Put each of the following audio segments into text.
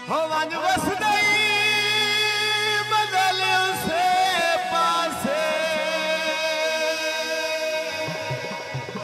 हो वंज वसदई बदल उसे पासे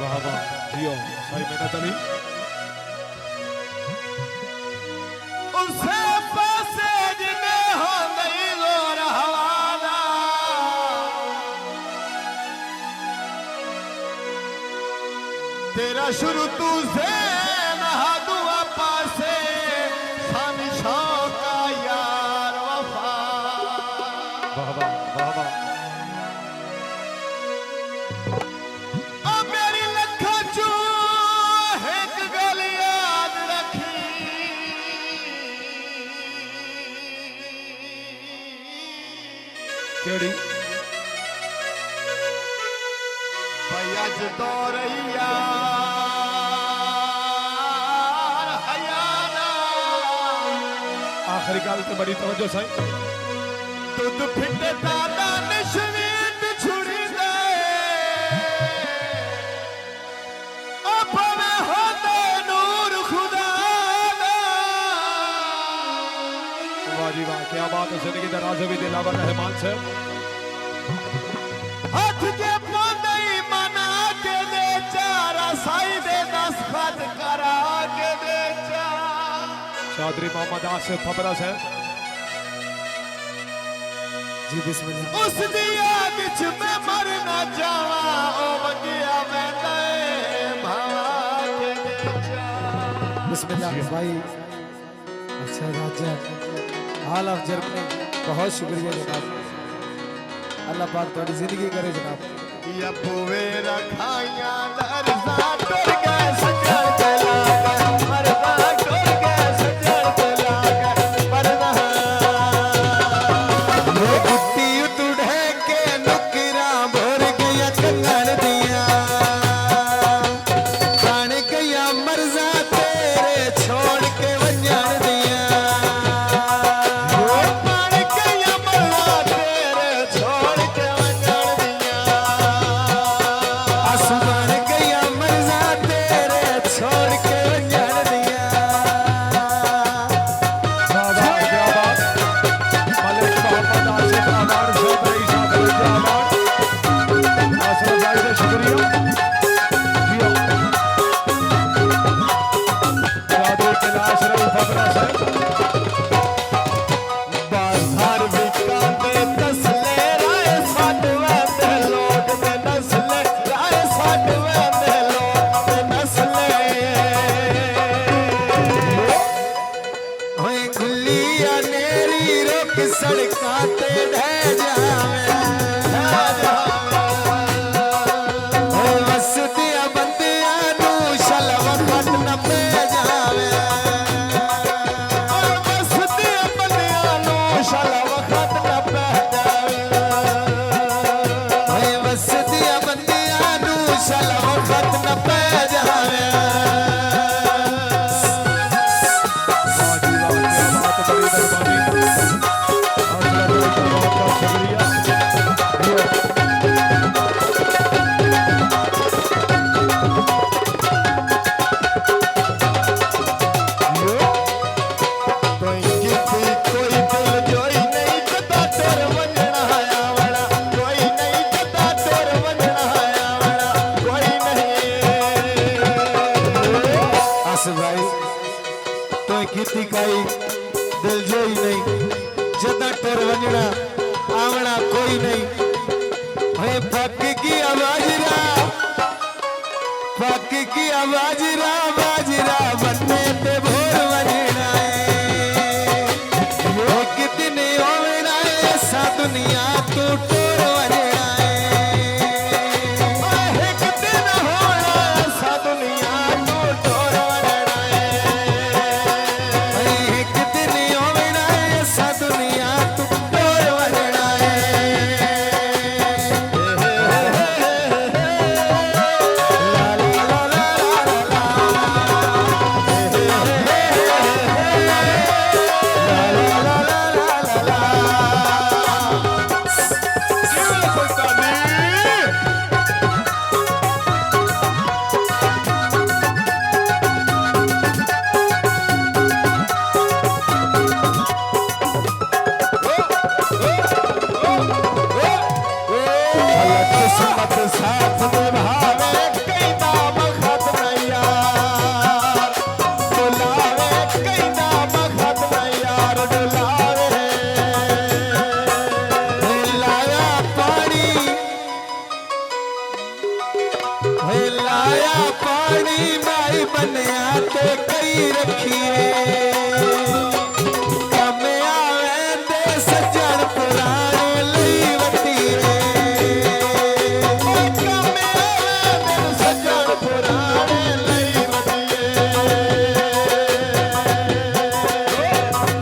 वाह वाह जियो सारी मेहनत अली उसे पासे जिने हो गई गोर हवाला तेरा शुरू तू से नहा दुआ पासे का यार वफा वाह वाह वाह वाह अब मेरी लखा चू एक गल याद रखी केड़ी भैया जो रैया आखिरी गाल तो बड़ी तवज्जो साईं दूध फिटे दादा नशवीत छुड़ी गए अब में होते नूर खुदा वाह जी वाह क्या बात है जिंदगी का राज भी दिलावर रहमान से हाथ के पौधे मना के दे चारा साई दे दस्तखत करा के दे चौधरी मोहम्मद आसिफ फबरस है जी बिस्मिल्लाह उस दिया बिच में मर न जावा ओ बगिया में दे भावा के दे जा बिस्मिल्लाह भाई अच्छा राजा हाल ऑफ जर्मनी बहुत शुक्रिया जनाब अल्लाह पाक थोड़ी जिंदगी करे जनाब ये पुवे रखाया दरसा टुर गए सजर चला गए मरदा टुर गए सजर चला गए मरदा वो गुट्टी उतुड़े के नुकरा भर गया कंगन दिया खान गया मरजा तेरे छोड़ के वंजन दिया वो पान गया मरदा तेरे छोड़ के वंजन दिया आसमान गया मरजा तेरे छोड़ के वंजन दिया वाह वाह क्या बात मलिक मोहम्मद आसिफ आबाद चौधरी साहब क्या बात नासिर भाई से शुक्रिया जियो चौधरी कैलाश रही फबरस है बाजार विकांदे तसले राय साडवे दे लोग दे नस्ले राय साडवे दे लोग दे नस्ले होए खुलिया नेरी रोक सड़का ते ढह जावे होए वसदिया बंदिया नू शलव खट न पे जावे और बसती बंदियां नु शाला वक्त न पै जावे होए वसदिया बंदिया नू शलव खट न पे जावे वाह जी वाह क्या बात बड़ी मेहरबानी हौसला दिल का बहुत बहुत शुक्रिया जियो कोई किसी कोई दिल जोई नहीं जदा तोर वंजना आवड़ा कोई नहीं जदा तोर वंजना आवड़ा कोई नहीं आसिफ भाई तो खेती काई दिल जोई नहीं जदा टोर वंजना आवना कोई नहीं है पक की आवाज रा पक की आवाज रा बाजरा बनने ते भोर वंजना है एक दिन होना ऐसा दुनिया तू टोर वंजना है एक दिन होना सा दुनिया तू तोर वंजना एक दिन होना ऐसा दुनिया तू टोर वंजना है ला ला ला ला ला ला है कम आवे दे सजन पुराने लई वती है कम आवे दे सजन पुराने लई वती है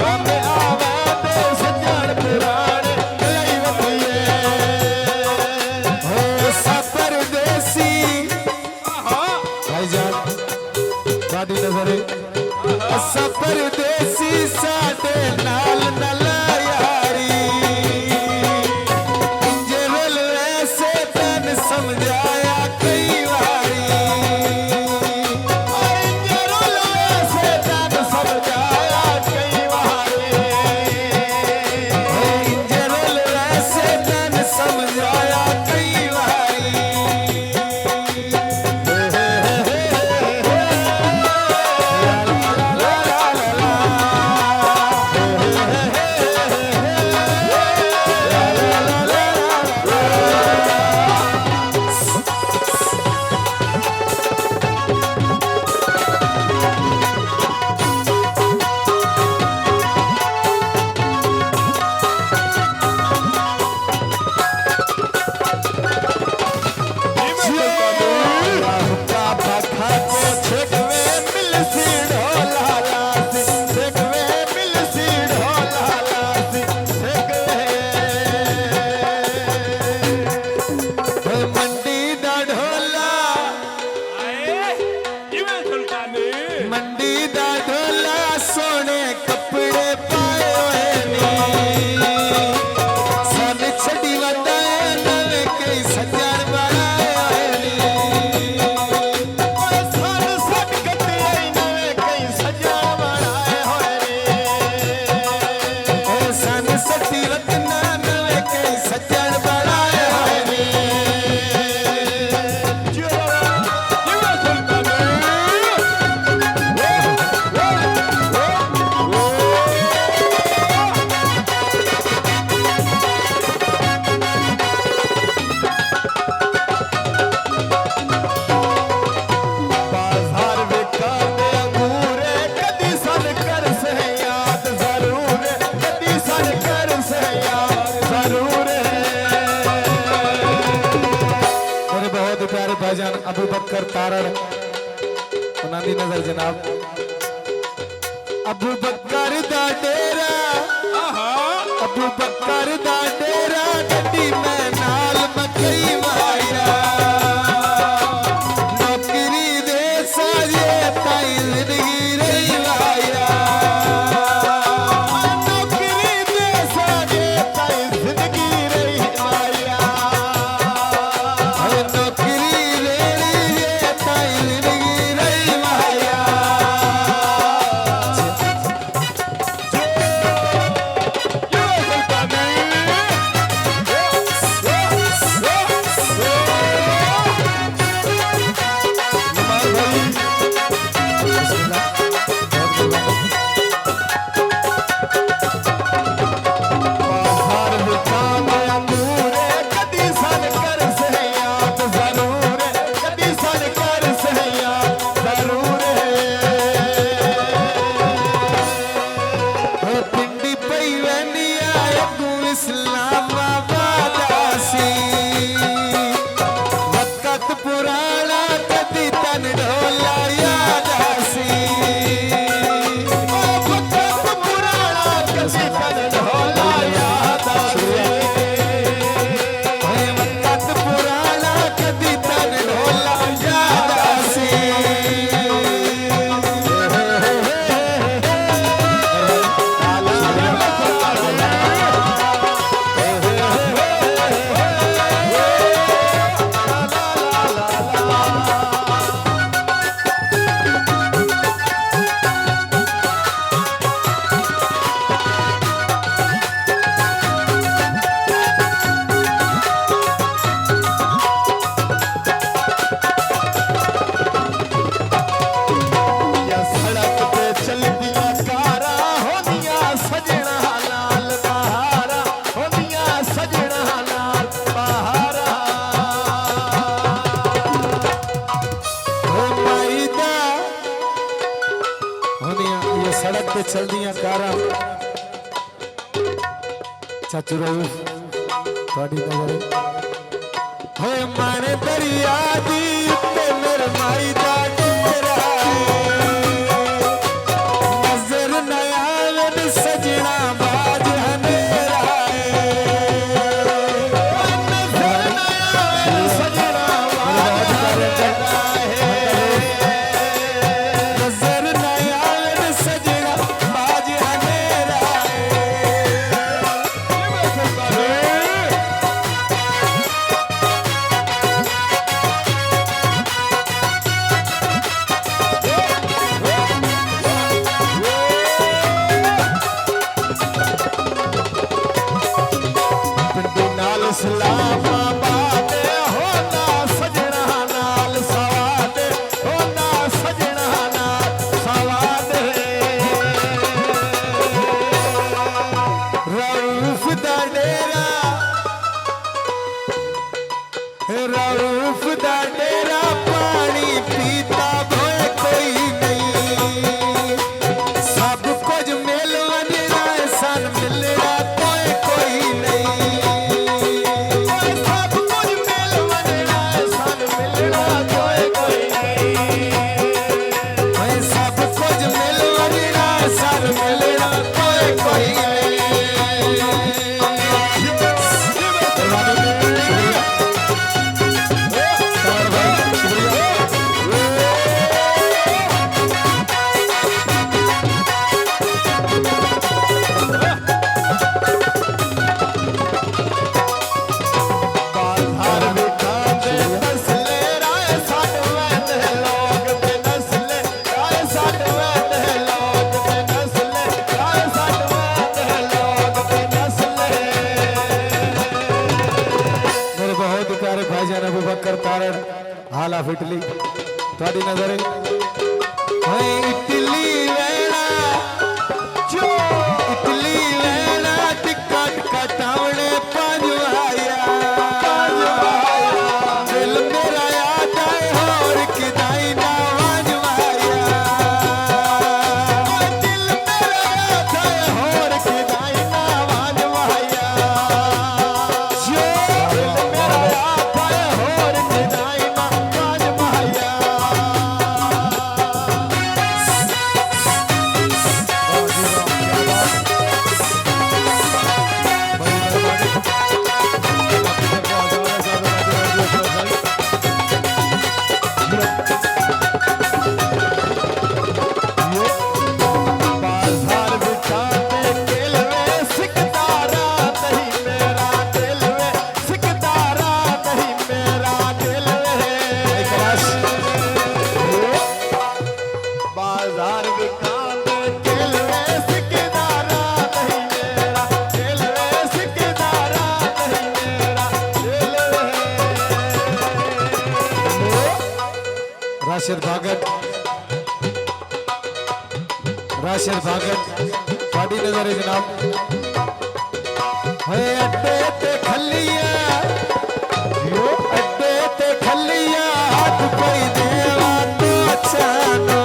कम आवे दे सजन पुराने लई वती है हो सफर देसी भाईजान बाडी नजरे सफर देसी साडे नाल नल यारी इंजे रेलवे से तन समझाया कई वारी इंजे रेलवे से तन समझाया कई वारी इंजे रेलवे से तन समझाया कई वारी का भखा को छेकवे मिल सी ढोला सी छेकवे मिल सी ढोला सी छेकवे मंडी दा ढोला मंडी दा ढोला सोने कपड़े पाए होए नी सन छड़ी वंदा नवे कई सजन बनाए होए नी सन सट कटे नवे कई सजा बनाए होए ओ सन सटी वतना नवे कई सजन बनाए होए नी बाजार विकाने अंगूरे कदी सन कर से याद जरूर कदी सन कर से याद जरूर मेरे बहुत प्यारे भाईजान अबू बकर तारड़ उन्हां दी नजर जनाब अबू बकर दा डेरा अबू बकर दा डेरा गड्डी में नाल मकई वाया नौकरी दे साजे ताई जिंदगी रही वाया नौकरी दे साजे ताई जिंदगी रही माया नौकरी ले लीजिए ताई जिंदगी रही वाया ये सड़क पे चल दिया कारा चाचू रहू थोड़ी नजर है माने दरिया दी ते मेरे माई दा डेरा नजर न आवे सजना बाज हनेरा नजर न आवे सजना बाज हनेरा नजर न आवे सजना बाज हनेरा इस्लामाबाद होना सजना नाल सवाद होना सजना नाल सवाद रऊफ दा डेरा रऊफ दा डेरा पानी पीता भोए कोई नहीं सब कुछ मिल वजना सन मिलना कोई नहीं हाल ऑफ इटली थोड़ी नजर है इटली वेला जो इटली वेला टिकट कटावने पाजवाया दिल मेरा याद आए और किदाई ना वाजवाया दिल मेरा याद आए और किदाई ना वाजवाया जो दिल मेरा याद आए और किदाई राशिद भागत थोड़ी नजर है जनाब है अड्डे ते खलिया अड्डे ते खलिया हाथ कोई देवा तो चानो